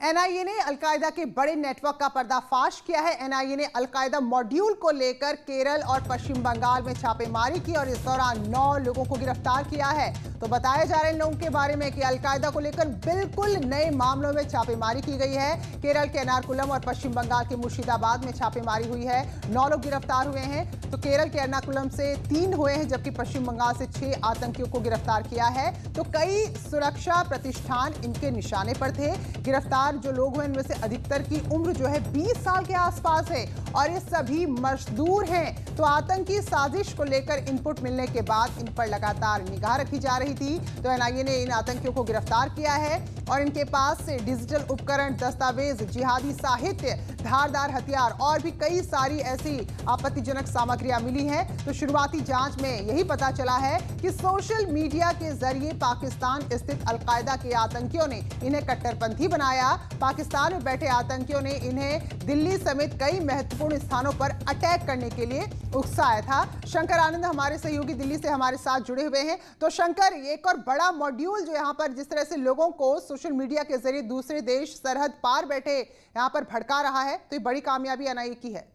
NIA ने al Qaeda के बड़े नेटवर्क का पर्दाफाश किया है। एनआईए ने अलकायदा मॉड्यूल को लेकर केरल और पश्चिम बंगाल में छापेमारी की और इस दौरान 9 लोगों को गिरफ्तार किया है। तो बताया जा रहा है लोगों के बारे में कि अलकायदा को लेकर बिल्कुल नए मामलों में छापेमारी की गई है। केरल के एर्नाकुलम और पश्चिम बंगाल के मुर्शिदाबाद में छापेमारी हुई है। 9 लोग गिरफ्तार हुए हैं। तो केरल के एर्नाकुलम से 3 हुए हैं, जबकि पश्चिम बंगाल से 6 आतंकियों को गिरफ्तार किया है। तो कई सुरक्षा प्रतिष्ठान इनके निशाने पर थे। गिरफ्तार जो लोग हैं इनमें से अधिकतर की उम्र जो है 20 साल के आसपास है और ये सभी मजदूर हैं। तो आतंकी साजिश को लेकर इनपुट मिलने के बाद इन पर लगातार निगाह रखी जा रही थी। तो एनआईए ने इन आतंकियों को गिरफ्तार किया है और इनके पास से डिजिटल उपकरण, दस्तावेज, जिहादी साहित्य, धारदार हथियार और भी कई सारी ऐसी आपत्तिजनक सामग्रियां मिली हैं। तो शुरुआती जांच में यही पता चला है कि सोशल मीडिया के जरिए पाकिस्तान स्थित अलकायदा के आतंकियों ने इन्हें कट्टरपंथी बनाया। पाकिस्तान में बैठे आतंकियों ने इन्हें दिल्ली समेत कई महत्वपूर्ण स्थानों पर अटैक करने के लिए उकसाया था। शंकर आनंद हमारे सहयोगी दिल्ली से हमारे साथ जुड़े हुए हैं। तो शंकर, एक और बड़ा मॉड्यूल जो यहाँ पर जिस तरह से लोगों को सोशल मीडिया के जरिए दूसरे देश सरहद पार बैठे यहाँ पर भड़का रहा है, तो ये बड़ी कामयाबी एनआईए की है।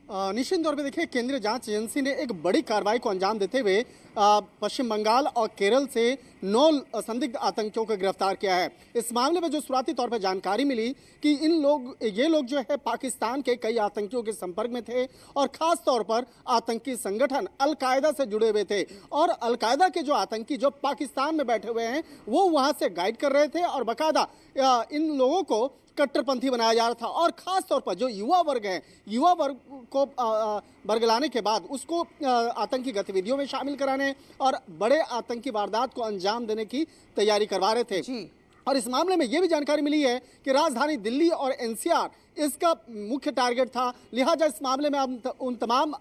निश्चित तौर पे देखिए, केंद्रीय जांच एजेंसी ने एक बड़ी कार्रवाई को अंजाम देते हुए पश्चिम बंगाल और केरल से 9 संदिग्ध आतंकियों को गिरफ्तार किया है। इस मामले में जो शुरुआती तौर पर जानकारी मिली कि ये लोग जो है पाकिस्तान के कई आतंकियों के संपर्क में थे और खास तौर पर आतंकी संगठन अलकायदा से जुड़े हुए थे और अलकायदा के जो आतंकी जो पाकिस्तान में बैठे हुए हैं वो वहां से गाइड कर रहे थे और बाकायदा इन लोगों को कट्टरपंथी बनाया जा रहा था। और खास तौर पर जो युवा वर्ग है, युवा वर्ग को बरगलाने के बाद उसको आतंकी गतिविधियों में शामिल कराने और बड़े आतंकी वारदात को अंजाम देने की तैयारी करवा रहे थे। और इस मामले में यह भी जानकारी मिली है कि राजधानी दिल्ली और एनसीआर इसका मुख्य टारगेट था। लिहाजा इस मामले में उन तमाम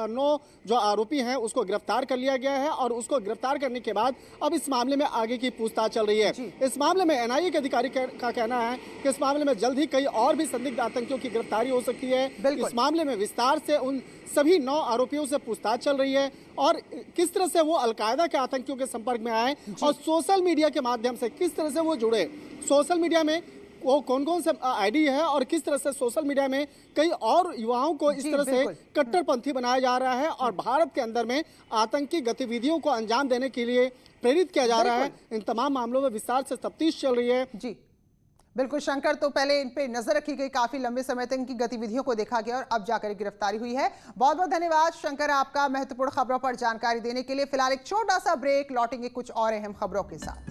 9 जो आरोपी हैं उसको गिरफ्तार कर लिया गया है और उसको गिरफ्तार करने के बाद अब इस मामले में आगे की पूछताछ चल रही है। इस मामले में एनआईए के अधिकारी का कहना है कि इस मामले में जल्द ही कई और भी संदिग्ध आतंकियों की गिरफ्तारी हो सकती है। इस मामले में विस्तार से उन सभी 9 आरोपियों से पूछताछ चल रही है और किस तरह से वो अलकायदा के आतंकियों के संपर्क में आए और सोशल मीडिया के माध्यम से किस तरह से वो जुड़े, सोशल मीडिया में वो कौन कौन से आईडी है और किस तरह से सोशल मीडिया में कई और युवाओं को इस तरह से कट्टरपंथी बनाया जा रहा है और भारत के अंदर में आतंकी गतिविधियों को अंजाम देने के लिए प्रेरित किया जा रहा है। इन तमाम मामलों में विस्तार से तफ्तीश चल रही है। जी बिल्कुल शंकर, तो पहले इन पे नजर रखी गई, काफी लंबे समय तक इनकी गतिविधियों को देखा गया और अब जाकर गिरफ्तारी हुई है। बहुत बहुत धन्यवाद शंकर आपका महत्वपूर्ण खबरों पर जानकारी देने के लिए। फिलहाल एक छोटा सा ब्रेक, लौटेंगे कुछ और अहम खबरों के साथ।